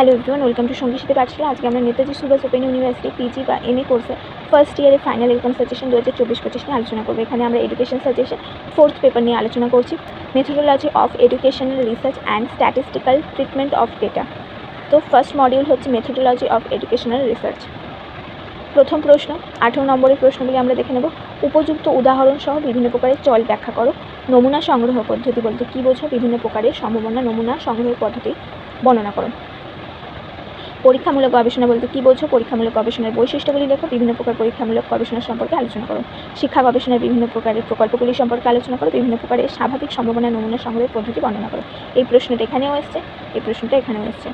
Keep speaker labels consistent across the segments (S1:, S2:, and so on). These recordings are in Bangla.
S1: হ্যালো এভরিওয়ান, ওয়েলকাম টু সঙ্গীত পাঠশালা। আজকে আমরা Netaji Subhas open university PG বা এমএ কোর্সে ফার্স্ট ইয়ারের ফাইনাল এক্সাম সাজেশন 2024-25 নিয়ে আলোচনা করবো। এখানে আমরা এডুকেশন সাজেশন 4th পেপার নিয়ে আলোচনা করছি, methodology of educational research and statistical treatment of data. তো ফার্স্ট মডিউল হচ্ছে মেথোডোলজি অফ এডুকেশনাল রিসার্চ। প্রথম প্রশ্ন 18 নম্বরের প্রশ্নগুলি আমরা দেখে নেব। উপযুক্ত উদাহরণ সহ বিভিন্ন প্রকারের চল ব্যাখ্যা করো। নমুনা সংগ্রহ পদ্ধতি বলতে কী বোঝো? বিভিন্ন প্রকারের সম্ভাবনা নমুনা সংগ্রহের পদ্ধতি বর্ণনা করো। পরীক্ষামূলক গবেষণা বলতে কী বোঝো? পরীক্ষামূলক গবেষণার বৈশিষ্ট্যগুলি লেখো। বিভিন্ন প্রকার পরীক্ষামূলক গবেষণা সম্পর্কে আলোচনা করো। শিক্ষা গবেষণার বিভিন্ন প্রকারের প্রকল্পগুলি সম্পর্কে আলোচনা করো। বিভিন্ন প্রকারের স্বাভাবিক সম্ভাবনা নমুনা সংগ্রহের পদ্ধতি বর্ণনা করো। এই প্রশ্নটা এখানেও এসছে, এই প্রশ্নটা এখানেও এসছে।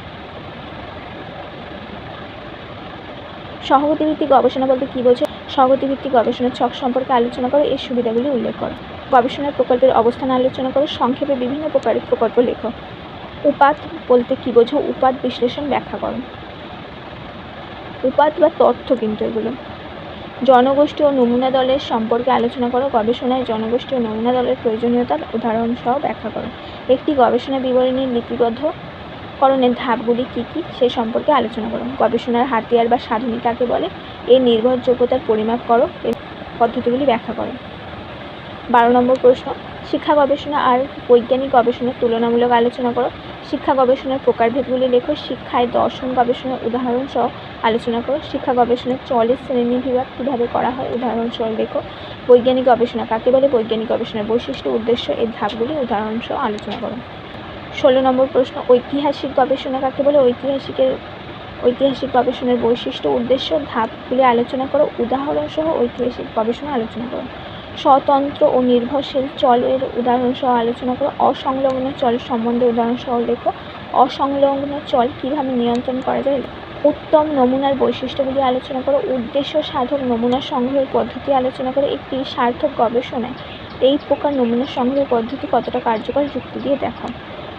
S1: সহগতিভিত্তিক গবেষণা বলতে কী বোঝো? সহগতিভিত্তিক গবেষণার ছক সম্পর্কে আলোচনা করো। এর সুবিধাগুলি উল্লেখ করো। গবেষণার প্রকল্পের অবস্থান আলোচনা করো। সংক্ষেপে বিভিন্ন প্রকারের প্রকল্প লেখো। উপাত্ত বলতে কী বোঝো? উপাদ বিশ্লেষণ ব্যাখ্যা করো। উপাত্ত বা তথ্য কিন্তু এগুলো। জনগোষ্ঠী ও নমুনা দলের সম্পর্কে আলোচনা করো। গবেষণায় জনগোষ্ঠী ও নমুনা দলের প্রয়োজনীয়তার উদাহরণ সহ ব্যাখ্যা করো। একটি গবেষণা বিবরণীর লিপিবদ্ধকরণের ধাপগুলি কী কী সে সম্পর্কে আলোচনা করো। গবেষণার হাতিয়ার বা সাধনী কাকে বলে? এর নির্ভরযোগ্যতার পরিমাপ করো। এর পদ্ধতিগুলি ব্যাখ্যা করো। 12 নম্বর প্রশ্ন, শিক্ষা গবেষণা আর বৈজ্ঞানিক গবেষণার তুলনামূলক আলোচনা করো। শিক্ষা গবেষণার প্রকারভেদগুলি লেখো। শিক্ষায় দর্শন গবেষণার উদাহরণ সহ আলোচনা করো। শিক্ষা গবেষণার চলের শ্রেণী বিভাগ কীভাবে করা হয় উদাহরণ সহ লেখো। বৈজ্ঞানিক গবেষণা কাকে বলে? বৈজ্ঞানিক গবেষণার বৈশিষ্ট্য উদ্দেশ্য এর ধাপগুলি উদাহরণ সহ আলোচনা করো। 16 নম্বর প্রশ্ন, ঐতিহাসিক গবেষণা কাকে বলে? ঐতিহাসিক গবেষণার বৈশিষ্ট্য উদ্দেশ্য ধাপগুলি আলোচনা করো। উদাহরণ সহ ঐতিহাসিক গবেষণা আলোচনা করো। স্বতন্ত্র ও নির্ভরশীল চলের উদাহরণ সহ আলোচনা করো। অসংলগ্ন চল সম্বন্ধে উদাহরণ সহ লেখো। অসংলগ্ন চল কীভাবে নিয়ন্ত্রণ করা যায়? উত্তম নমুনার বৈশিষ্ট্যগুলি আলোচনা করো। উদ্দেশ্য সাধক নমুনা সংগ্রহের পদ্ধতি আলোচনা করো। একটি সার্থক গবেষণায় এই প্রকার নমুনা সংগ্রহের পদ্ধতি কতটা কার্যকর যুক্তি দিয়ে দেখাও।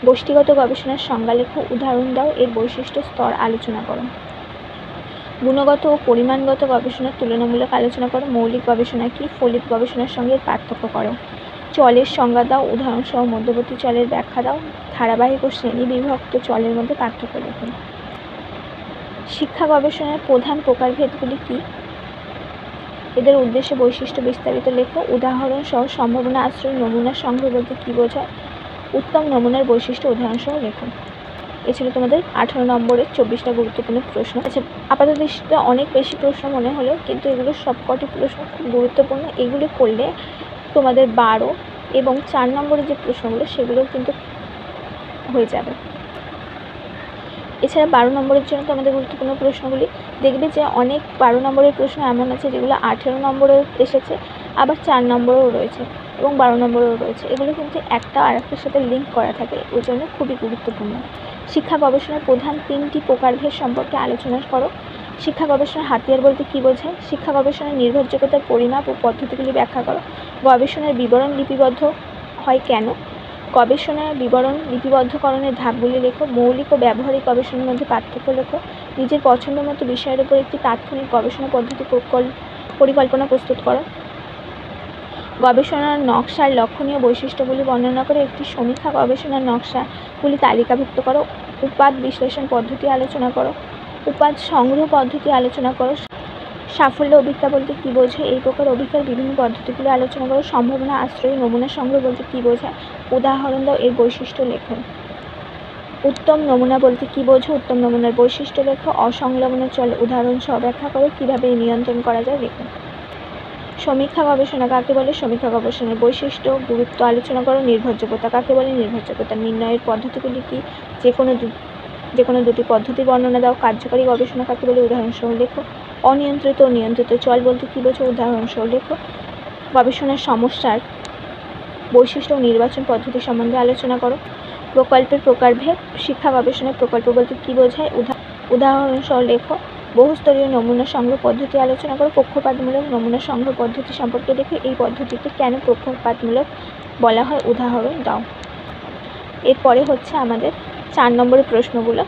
S1: গোষ্ঠীগত গবেষণার সংজ্ঞা লেখো। উদাহরণ দাও। এর বৈশিষ্ট্য স্তর আলোচনা করো। গুণগত ও পরিমাণগত গবেষণার তুলনামূলক আলোচনা করো। মৌলিক গবেষণা কি? ফলিত গবেষণার সঙ্গে পার্থক্য করো। চলের সংজ্ঞা দাও। উদাহরণসহ মধ্যবর্তী চলের ব্যাখ্যা দাও। ধারাবাহিক ও শ্রেণীবিভক্ত চলের মধ্যে পার্থক্য লেখো। শিক্ষা গবেষণার প্রধান প্রকারভেদগুলি কী? এদের উদ্দেশ্য বৈশিষ্ট্য বিস্তারিত লেখো। উদাহরণ সহ সম্ভাবনা আশ্রয় নমুনা সংগ্রহ বলতে কী বোঝায়? উত্তম নমুনার বৈশিষ্ট্য উদাহরণ সহ লেখো। এ ছিল তোমাদের 18 নম্বরের 24টা গুরুত্বপূর্ণ প্রশ্ন। আচ্ছা, আপাতত দৃষ্টিতে অনেক বেশি প্রশ্ন মনে হলো, কিন্তু এগুলো সবকটি প্রশ্ন খুব গুরুত্বপূর্ণ। এগুলি করলে তোমাদের 12 এবং 4 নম্বরের যে প্রশ্নগুলো সেগুলো কিন্তু হয়ে যাবে। এছাড়া 12 নম্বরের জন্য তোমাদের গুরুত্বপূর্ণ প্রশ্নগুলি দেখবে যে অনেক 12 নম্বরের প্রশ্ন এমন আছে যেগুলো 18 নম্বরেও এসেছে, আবার 4 নম্বরেও রয়েছে এবং 12 নম্বরেও রয়েছে। এগুলো কিন্তু একটা আর একটার সাথে লিঙ্ক করা থাকে, ওই জন্য খুবই গুরুত্বপূর্ণ। শিক্ষা গবেষণার প্রধান 3টি প্রকারভেদ সম্পর্কে আলোচনা করো। শিক্ষা গবেষণার হাতিয়ার বলতে কী বোঝায়? শিক্ষা গবেষণার নির্ভরযোগ্যতার পরিমাপ ও পদ্ধতিগুলি ব্যাখ্যা করো। গবেষণার বিবরণ লিপিবদ্ধ হয় কেন? গবেষণার বিবরণ লিপিবদ্ধকরণের ধাপগুলি লেখো। মৌলিক ও ব্যবহারিক গবেষণার মধ্যে পার্থক্য লেখো। নিজের পছন্দ মতো বিষয়ের উপর একটি তাৎক্ষণিক গবেষণা পদ্ধতি পরিকল্পনা প্রস্তুত করো। গবেষণার নকশার লক্ষণীয় বৈশিষ্ট্যগুলি বর্ণনা করে একটি সমীক্ষা গবেষণার নকশাগুলি তালিকাভুক্ত করো। উপাদ বিশ্লেষণ পদ্ধতি আলোচনা করো। উপাদ সংগ্রহ পদ্ধতি আলোচনা করো। সাফল্য অভিজ্ঞতা বলতে কী বোঝে? এই প্রকার অভিজ্ঞতার বিভিন্ন পদ্ধতিগুলি আলোচনা করো। সম্ভাবনা আশ্রয়ী নমুনা সংগ্রহ বলতে কী বোঝায়? উদাহরণ দাও। এর বৈশিষ্ট্য লেখো। উত্তম নমুনা বলতে কী বোঝো? উত্তম নমুনার বৈশিষ্ট্য লেখো। অসংলগ্ন চল উদাহরণ সহ ব্যাখ্যা করো। কীভাবে নিয়ন্ত্রণ করা যায় লেখো। সমীক্ষা গবেষণা কাকে বলে? সমীক্ষা গবেষণার বৈশিষ্ট্য গুরুত্ব আলোচনা করো। নির্ভরযোগ্যতা কাকে বলে? নির্ভরযোগ্যতা নির্ণয়ের পদ্ধতিগুলি কী? যে কোনো দুটি পদ্ধতি বর্ণনা দাও। কার্যকারী গবেষণা কাকে বলে? উদাহরণসহ লেখো। অনিয়ন্ত্রিত ও নিয়ন্ত্রিত চল বলতে কী বোঝো? উদাহরণসহ লেখো। গবেষণার সমস্যার বৈশিষ্ট্য ও নির্বাচন পদ্ধতি সম্বন্ধে আলোচনা করো। প্রকল্পের প্রকারভেদ। শিক্ষা গবেষণার প্রকল্প বলতে কী বোঝায়? উদাহরণসহ লেখো। বহুস্তরীয় নমুনা সংগ্রহ পদ্ধতি আলোচনা করো। পক্ষপাতমূলক নমুনা সংগ্রহ পদ্ধতি সম্পর্কে লেখো। এই পদ্ধতিকে কেন পক্ষপাতমূলক বলা হয় উদাহরণ দাও। এরপরে হচ্ছে আমাদের 4 নম্বরের প্রশ্নগুলো।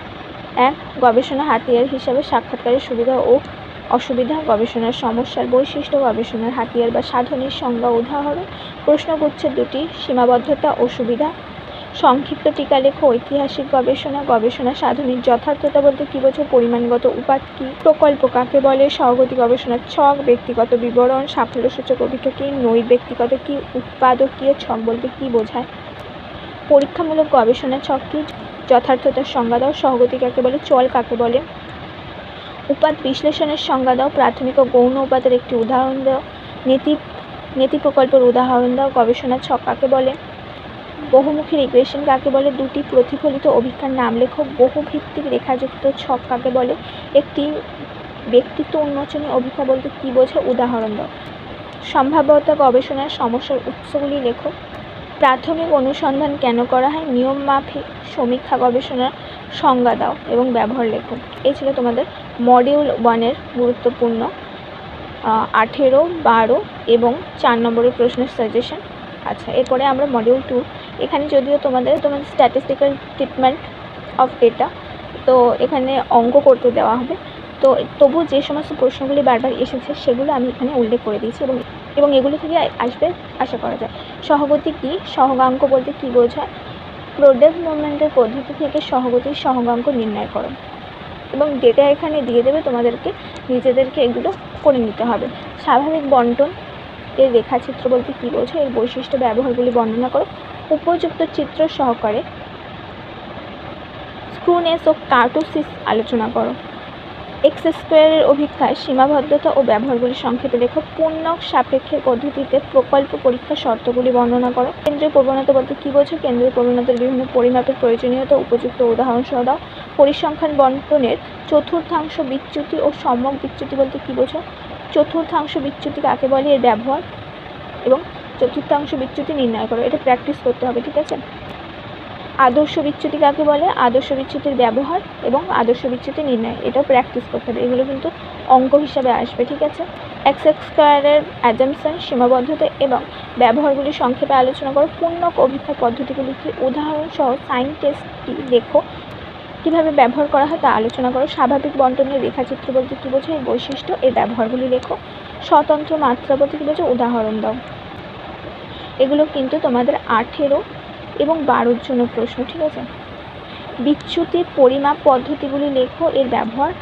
S1: 1. গবেষণা হাতিয়ার হিসাবে সাক্ষাৎকারের সুবিধা ও অসুবিধা। গবেষণার সমস্যার বৈশিষ্ট্য। গবেষণার হাতিয়ার বা সাধনের সংজ্ঞা উদাহরণ। প্রশ্নগুচ্ছের 2টি সীমাবদ্ধতা ও সুবিধা। সংক্ষিপ্ত টিকা লেখো। ঐতিহাসিক গবেষণা, গবেষণা সাধনের যথার্থতা বলতে কী বোঝো? পরিমাণগত উপাত্ত কী? প্রকল্প কাকে বলে? সহগতি গবেষণার ছক। ব্যক্তিগত বিবরণ, সাফল্যসূচক অভিজ্ঞতা কী? নৈর্ব্যক্তিগত কী? উৎপাদকীয় ছক বলতে কী বোঝায়? পরীক্ষামূলক গবেষণার ছক কী? যথার্থতার সংজ্ঞা দাও। সহগতি কাকে বলে? চল কাকে বলে? উপাত্ত বিশ্লেষণের সংজ্ঞা দাও। প্রাথমিক ও গৌণ উপাত্তের একটি উদাহরণ দাও। নীতি প্রকল্পের উদাহরণ দাও। গবেষণার ছক কাকে বলে? বহুমুখী রিগ্রেশন কাকে বলে? দুটি প্রতিফলিত অভিজ্ঞতার নাম লেখো। বহুভিত্তিক রেখাযুক্ত ছক কাকে বলে? একটি ব্যক্তিত্ব উন্মোচনী অভিজ্ঞতা বলতে কী বোঝো? উদাহরণ দাও। সম্ভাব্যতা গবেষণার সমস্যার উৎসগুলি লেখো। প্রাথমিক অনুসন্ধান কেন করা হয়? নিয়ম মাফিক সমীক্ষা গবেষণার সংজ্ঞা দাও এবং ব্যবহার লেখো। এই ছিল তোমাদের মডিউল 1-এর গুরুত্বপূর্ণ 18, 12 এবং 4 নম্বরের প্রশ্নের সাজেশন। আচ্ছা, এরপরে আমরা মডিউল 2, এখানে যদিও তোমাদের স্ট্যাটিস্টিক্যাল ট্রিটমেন্ট অফ ডেটা, তো এখানে অঙ্ক করতে দেওয়া হবে। তো তবু যে সমস্ত প্রশ্নগুলি বারবার এসেছে সেগুলো আমি এখানে উল্লেখ করে দিয়েছি এবং এগুলো থেকে আসবে আশা করা যায়। সহগতি কী? সহগাঙ্ক বলতে কী বোঝায়? প্রোডাক্ট মুভমেন্টের পদ্ধতি থেকে সহগতির সহগাঙ্ক নির্ণয় করো এবং ডেটা এখানে দিয়ে দেবে, তোমাদেরকে নিজেদেরকে এগুলো করে নিতে হবে। স্বাভাবিক বন্টন এর রেখাচিত্র বলতে কী বোঝায়? এর বৈশিষ্ট্য ব্যবহারগুলি বর্ণনা করো। উপযুক্ত চিত্র সহকারে স্ক্রুনেস ও কার্টোসিস আলোচনা করো। এক্স স্কোয়ারের অভিক্ষায় সীমাবদ্ধতা ও ব্যবহারগুলি সংক্ষেপে লেখো। পূর্ণক সাপেক্ষের পদ্ধতিতে প্রকল্প পরীক্ষার শর্তগুলি বর্ণনা করো। কেন্দ্রীয় প্রবণতা বলতে কী বোঝো? কেন্দ্রীয় প্রবণতার বিভিন্ন পরিমাপের প্রয়োজনীয়তা উপযুক্ত উদাহরণ সহ দাও। পরিসংখ্যান বন্টনের চতুর্থাংশ বিচ্যুতি ও সম্যক বিচ্যুতি বলতে কী বোঝো? চতুর্থাংশ বিচ্যুতি কাকে বলে? এর ব্যবহার এবং চতুর্থাংশ বিচ্যুতি নির্ণয় করো। এটা প্র্যাকটিস করতে হবে, ঠিক আছে? আদর্শ বিচ্যুতি কাকে বলে? আদর্শ বিচ্যুতির ব্যবহার এবং আদর্শ বিচ্যুতি নির্ণয়, এটাও প্র্যাকটিস করতে হবে। এগুলো কিন্তু অঙ্ক হিসাবে আসবে, ঠিক আছে? এক্স স্কোয়ারের অ্যাজাম্পশন, সীমাবদ্ধতা এবং ব্যবহারগুলি সংক্ষেপে আলোচনা করো। পূর্ণক অভিক্ষার পদ্ধতিগুলি কি? উদাহরণ সহ সাইন টেস্টটি লেখো। কীভাবে ব্যবহার করা হয় তা আলোচনা করো। স্বাভাবিক বন্টনের রেখাচিত্র বলতে কী বোঝায়? এর বৈশিষ্ট্য, এর ব্যবহারগুলি লেখো। স্বতন্ত্র মাত্রা বলতে কী বোঝো? উদাহরণ দাও। এগুলো কিন্তু তোমাদের 18 এবং 12-র জন্য প্রশ্ন, ঠিক আছে? বিচ্যুতির পরিমাপ পদ্ধতিগুলি লেখো, এর ব্যবহার।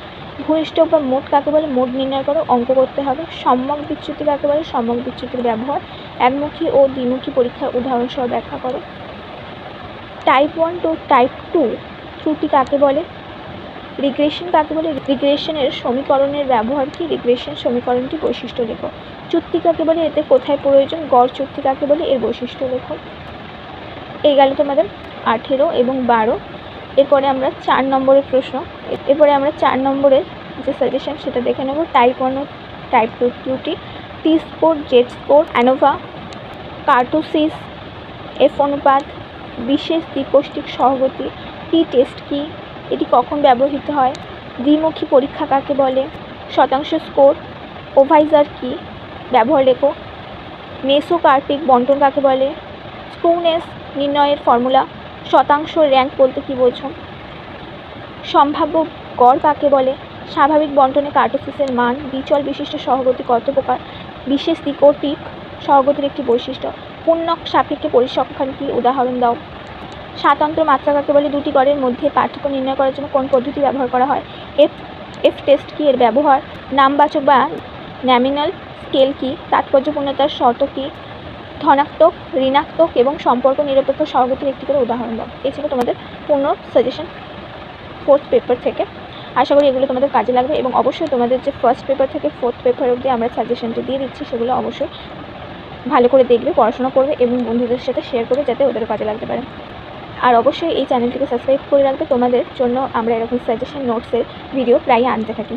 S1: ভূয়িষ্ঠ বা মোট কাকে বলে? মোট নির্ণয় করো, অঙ্ক করতে হবে। সম্যক বিচ্যুতি কাকে বলে? সম্যক বিচ্যুতির ব্যবহার। একমুখী ও দ্বিমুখী পরীক্ষার উদাহরণ সহ ব্যাখ্যা করো। টাইপ 1 টু টাইপ 2 ত্রুটি কাকে বলে? রিগ্রেশন কাকে বলে? রিগ্রেশনের সমীকরণের ব্যবহার কি? রিগ্রেশন সমীকরণটি বৈশিষ্ট্য লেখো। চুক্তি কাকে বলে? এতে কোথায় প্রয়োজন? গড় চুক্তি কাকে বলে? এর বৈশিষ্ট্য লেখো। এই গেল তোমাদের 18 এবং 12। এরপরে আমরা 4 নম্বরের প্রশ্ন, এরপরে আমরা 4 নম্বরের যে সাজেশন সেটা দেখে নেব। টাইপ 1 ও টাইপ 2 ত্রুটি। টি score, Z score, ANOVA, kurtosis, F অনুপাত, বিশেষ দ্বিকোষ্ঠিক সহগতি, টি টেস্ট কি? এটি কখন ব্যবহৃত হয়? দ্বিমুখী পরীক্ষা কাকে বলে? শতাংশ স্কোর, ওভাইজার কি? ব্যবহার লেখো। মেসোকার্পিক বন্টন কাকে বলে? স্ক্রুনেস নির্ণয়ের ফর্মুলা। শতাংশ র্যাঙ্ক বলতে কী বোঝো? সম্ভাব্য গড় কাকে বলে? স্বাভাবিক বন্টনে কার্টোসিসের মান। দ্বিচল বিশিষ্ট সহগতি কত প্রকার? বিশেষ দ্বিকোটিক সহগতির একটি বৈশিষ্ট্য। পূর্ণক সাপেক্ষে পরিসংখ্যান কি? উদাহরণ দাও। স্বাতন্ত্র মাত্রা কাকে বলে? দুটি গড়ের মধ্যে পার্থক্য নির্ণয় করার জন্য কোন পদ্ধতি ব্যবহার করা হয়? এফ টেস্ট কি? এর ব্যবহার। নামবাচক বা নমিনাল স্কেল কি? তাৎপর্যপূর্ণতার শর্ত কি? ধনাত্মক, ঋণাত্মক এবং সম্পর্ক নিরপেক্ষ সহগতির একটি করে উদাহরণ দাও। এই ছিল তোমাদের পূর্ণ সাজেশন 4th পেপার থেকে। আশা করি এগুলো তোমাদের কাজে লাগবে এবং অবশ্যই তোমাদের যে 1st পেপার থেকে 4th পেপার অবধি আমরা সাজেশনটি দিয়ে দিচ্ছি, সেগুলো অবশ্যই ভালো করে দেখবে, পড়াশোনা করবে এবং বন্ধুদের সাথে শেয়ার করবে যাতে ওদেরও কাজে লাগতে পারে। আর অবশ্যই এই চ্যানেলটিকে সাবস্ক্রাইব করে রাখবে, তোমাদের জন্য আমরা এরকম সাজেশন নোটসের ভিডিও প্রায়ই আনতে থাকি।